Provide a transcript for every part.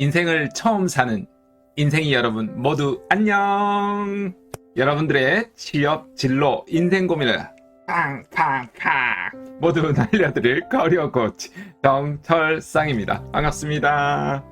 인생을 처음 사는 인생이 여러분 모두 안녕. 여러분들의 취업, 진로, 인생 고민을 팡팡팡 모두 날려드릴 커리어 코치 정철상입니다. 반갑습니다.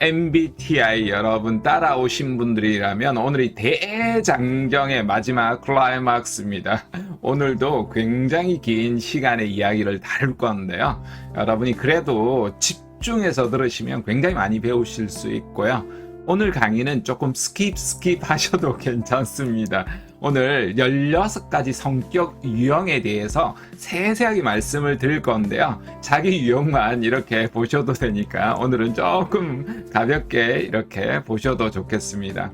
MBTI 여러분 따라오신 분들이라면 오늘이 대장정의 마지막 클라이막스입니다. 오늘도 굉장히 긴 시간의 이야기를 다룰 건데요. 여러분이 그래도 집중해서 들으시면 굉장히 많이 배우실 수 있고요. 오늘 강의는 조금 스킵 하셔도 괜찮습니다. 오늘 16가지 성격 유형에 대해서 세세하게 말씀을 드릴 건데요. 자기 유형만 이렇게 보셔도 되니까 오늘은 조금 가볍게 이렇게 보셔도 좋겠습니다.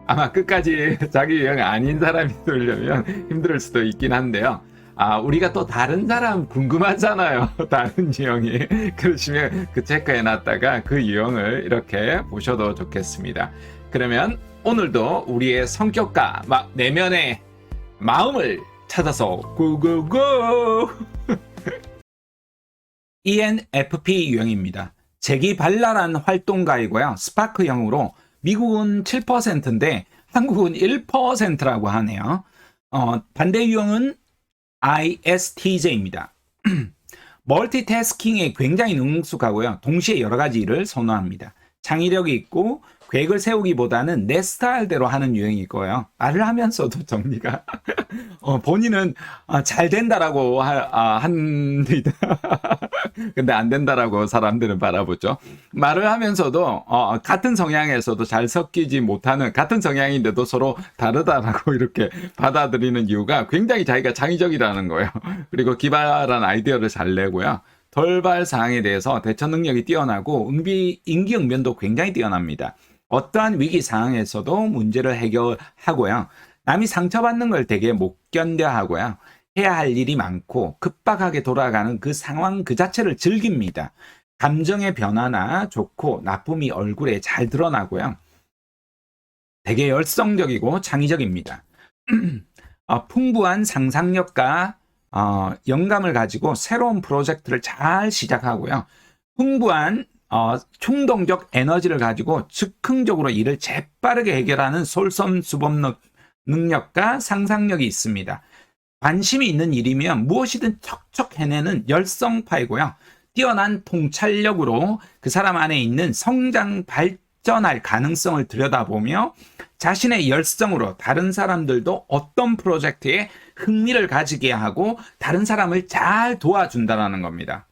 아마 끝까지 자기 유형이 아닌 사람이 들으려면 힘들 수도 있긴 한데요. 우리가 또 다른 사람 궁금하잖아요. 다른 유형이. 그러시면 그 체크해 놨다가 그 유형을 이렇게 보셔도 좋겠습니다. 그러면 오늘도 우리의 성격과 내면의 마음을 찾아서 고고고! ENFP 유형입니다. 재기발랄한 활동가이고요. 스파크형으로 미국은 7%인데 한국은 1%라고 하네요. 반대 유형은 ISTJ입니다. 멀티태스킹에 굉장히 능숙하고요. 동시에 여러 가지 일을 선호합니다. 창의력이 있고 계획을 세우기보다는 내 스타일대로 하는 유형일 거예요. 말을 하면서도 정리가 본인은 잘 된다라고 합니다. 근데 안 된다라고 사람들은 바라보죠. 말을 하면서도 같은 성향에서도 잘 섞이지 못하는, 같은 성향인데도 서로 다르다라고 이렇게 받아들이는 이유가 굉장히 자기가 창의적이라는 거예요. 그리고 기발한 아이디어를 잘 내고요. 돌발 사항에 대해서 대처 능력이 뛰어나고 임기응변도 굉장히 뛰어납니다. 어떠한 위기 상황에서도 문제를 해결하고요. 남이 상처받는 걸 되게 못 견뎌 하고요. 해야 할 일이 많고 급박하게 돌아가는 그 상황 그 자체를 즐깁니다. 감정의 변화나 좋고 나쁨이 얼굴에 잘 드러나고요. 되게 열성적이고 창의적입니다. 풍부한 상상력과 영감을 가지고 새로운 프로젝트를 잘 시작하고요. 풍부한 충동적 에너지를 가지고 즉흥적으로 일을 재빠르게 해결하는 솔선수범 능력과 상상력이 있습니다. 관심이 있는 일이면 무엇이든 척척 해내는 열성파이고요. 뛰어난 통찰력으로 그 사람 안에 있는 성장 발전할 가능성을 들여다보며 자신의 열성으로 다른 사람들도 어떤 프로젝트에 흥미를 가지게 하고 다른 사람을 잘 도와준다는 겁니다.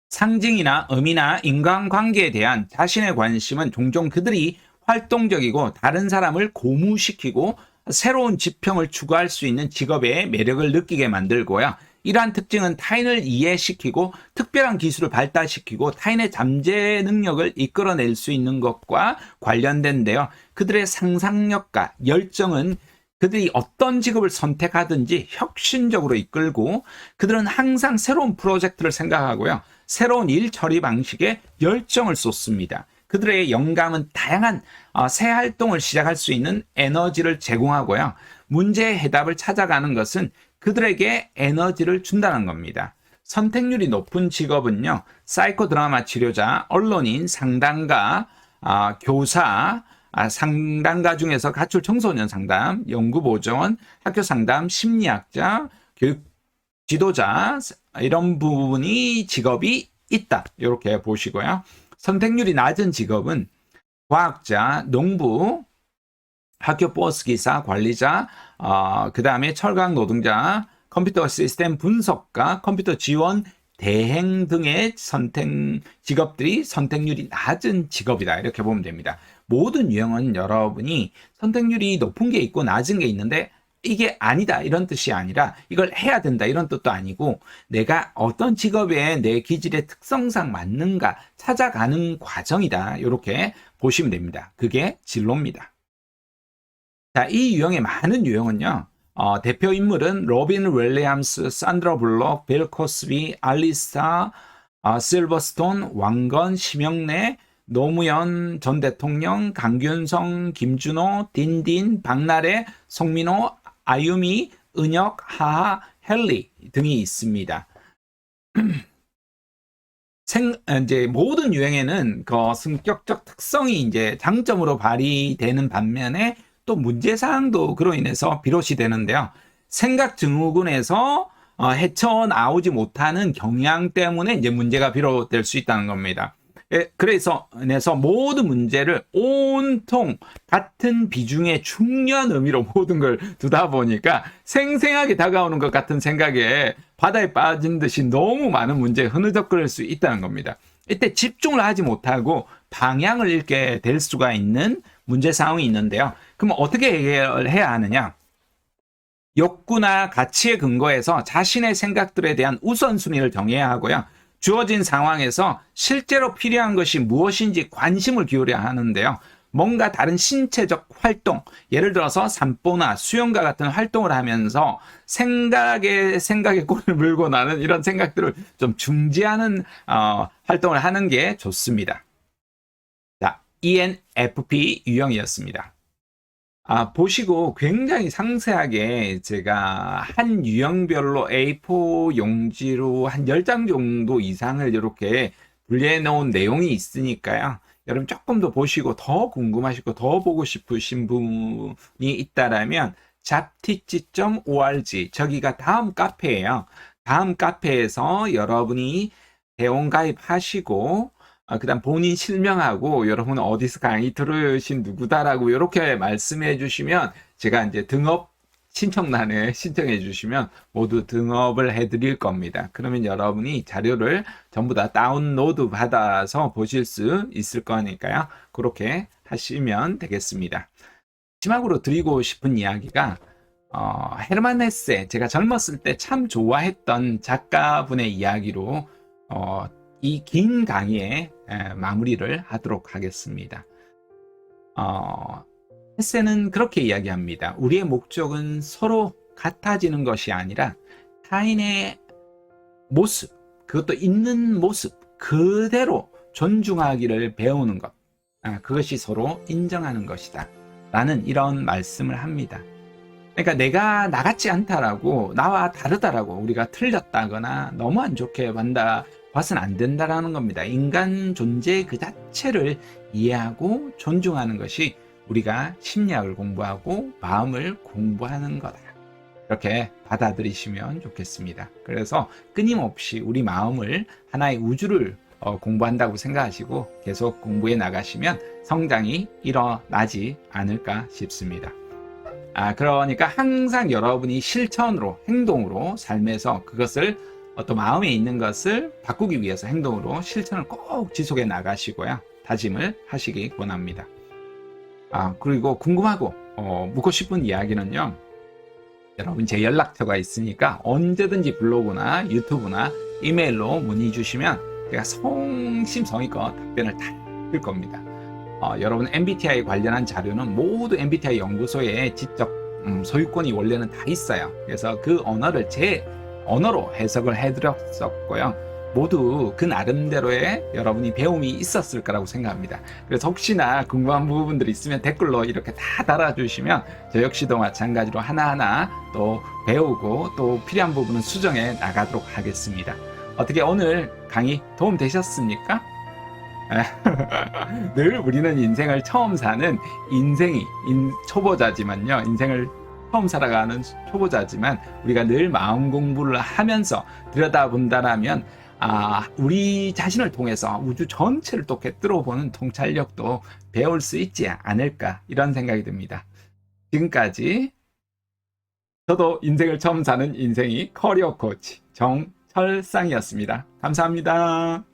상징이나 의미나 인간관계에 대한 자신의 관심은 종종 그들이 활동적이고 다른 사람을 고무시키고 새로운 지평을 추구할 수 있는 직업의 매력을 느끼게 만들고요. 이러한 특징은 타인을 이해시키고 특별한 기술을 발달시키고 타인의 잠재 능력을 이끌어낼 수 있는 것과 관련된데요. 그들의 상상력과 열정은 그들이 어떤 직업을 선택하든지 혁신적으로 이끌고 그들은 항상 새로운 프로젝트를 생각하고요. 새로운 일 처리 방식에 열정을 쏟습니다. 그들의 영감은 다양한 새 활동을 시작할 수 있는 에너지를 제공하고요. 문제의 해답을 찾아가는 것은 그들에게 에너지를 준다는 겁니다. 선택률이 높은 직업은요. 사이코 드라마 치료자, 언론인, 상담가, 교사, 상담가 중에서 가출 청소년 상담, 연구보조원, 학교 상담, 심리학자, 교육 지도자 이런 부분이 직업이 있다. 이렇게 보시고요. 선택률이 낮은 직업은 과학자, 농부, 학교 버스기사, 관리자, 그 다음에 철강 노동자, 컴퓨터 시스템 분석가, 컴퓨터 지원, 대행 등의 직업들이 선택률이 낮은 직업이다. 이렇게 보면 됩니다. 모든 유형은 여러분이 선택률이 높은 게 있고 낮은 게 있는데 이게 아니다 이런 뜻이 아니라 이걸 해야 된다 이런 뜻도 아니고 내가 어떤 직업에 내 기질의 특성상 맞는가 찾아가는 과정이다 이렇게 보시면 됩니다. 그게 진로입니다. 자, 이 유형의 많은 유형은요. 대표 인물은 로빈 윌리엄스, 산드라 블록, 빌 코스비, 알리사, 실버스톤, 왕건, 심영래, 노무현 전 대통령, 강균성, 김준호, 딘딘, 박나래, 송민호, 아유미, 은혁, 하하, 헨리 등이 있습니다. 이제 모든 유형에는 그 성격적 특성이 이제 장점으로 발휘되는 반면에 또 문제사항도 그로 인해서 비롯이 되는데요. 생각 증후군에서 헤쳐나오지 못하는 경향 때문에 이제 문제가 비롯될 수 있다는 겁니다. 그래서 모든 문제를 온통 같은 비중의 중요한 의미로 모든 걸 두다 보니까 생생하게 다가오는 것 같은 생각에 바다에 빠진 듯이 너무 많은 문제에 흐느적거릴 수 있다는 겁니다. 이때 집중을 하지 못하고 방향을 잃게 될 수가 있는 문제 상황이 있는데요. 그럼 어떻게 해결해야 하느냐? 욕구나 가치에 근거해서 자신의 생각들에 대한 우선순위를 정해야 하고요. 주어진 상황에서 실제로 필요한 것이 무엇인지 관심을 기울여야 하는데요. 뭔가 다른 신체적 활동, 예를 들어서 산보나 수영과 같은 활동을 하면서 생각에 꼴을 물고 나는 이런 생각들을 좀 중지하는 활동을 하는 게 좋습니다. 자, ENFP 유형이었습니다. 보시고 굉장히 상세하게 제가 한 유형별로 A4 용지로 한 10장 정도 이상을 이렇게 분리해 놓은 내용이 있으니까요. 여러분 조금 더 보시고 더 궁금하시고 더 보고 싶으신 분이 있다라면 잡티치.org 저기가 다음 카페예요. 다음 카페에서 여러분이 회원 가입하시고 그다음 본인 실명하고 여러분은 어디서 강의 들으신 누구다라고 이렇게 말씀해 주시면 제가 이제 등업 신청란에 신청해 주시면 모두 등업을 해 드릴 겁니다. 그러면 여러분이 자료를 전부 다 다운로드 받아서 보실 수 있을 거니까요. 그렇게 하시면 되겠습니다. 마지막으로 드리고 싶은 이야기가 헤르만 헤세, 제가 젊었을 때 참 좋아했던 작가분의 이야기로 이 긴 강의에 마무리를 하도록 하겠습니다. 헤세는 그렇게 이야기합니다. 우리의 목적은 서로 같아지는 것이 아니라 타인의 모습, 그것도 있는 모습 그대로 존중하기를 배우는 것, 그것이 서로 인정하는 것이다 라는 이런 말씀을 합니다. 그러니까 내가 나 같지 않다라고, 나와 다르다라고, 우리가 틀렸다거나 너무 안 좋게 봐서는 안 된다라는 겁니다. 인간 존재 그 자체를 이해하고 존중하는 것이 우리가 심리학을 공부하고 마음을 공부하는 거다. 이렇게 받아들이시면 좋겠습니다. 그래서 끊임없이 우리 마음을 하나의 우주를 공부한다고 생각하시고 계속 공부해 나가시면 성장이 일어나지 않을까 싶습니다. 그러니까 항상 여러분이 실천으로, 행동으로 삶에서 그것을 어떤 마음에 있는 것을 바꾸기 위해서 행동으로 실천을 꼭 지속해 나가시고요. 다짐을 하시기 원합니다. 그리고 궁금하고 묻고 싶은 이야기는요. 여러분 제 연락처가 있으니까 언제든지 블로그나 유튜브나 이메일로 문의 주시면 제가 성심성의껏 답변을 다 드릴 겁니다. 여러분 MBTI 관련한 자료는 모두 MBTI 연구소에 지적 소유권이 원래는 다 있어요. 그래서 그 언어를 제 언어로 해석을 해드렸었고요. 모두 그 나름대로의 여러분이 배움이 있었을 거라고 생각합니다. 그래서 혹시나 궁금한 부분들이 있으면 댓글로 이렇게 다 달아주시면 저 역시도 마찬가지로 하나하나 또 배우고 또 필요한 부분은 수정해 나가도록 하겠습니다. 어떻게 오늘 강의 도움 되셨습니까? 늘 우리는 인생을 처음 사는 초보자지만요. 인생을 처음 살아가는 초보자지만 우리가 늘 마음 공부를 하면서 들여다본다라면 우리 자신을 통해서 우주 전체를 또 꿰뚫어보는 통찰력도 배울 수 있지 않을까 이런 생각이 듭니다. 지금까지 저도 인생을 처음 사는 인생이 커리어 코치 정철상이었습니다. 감사합니다.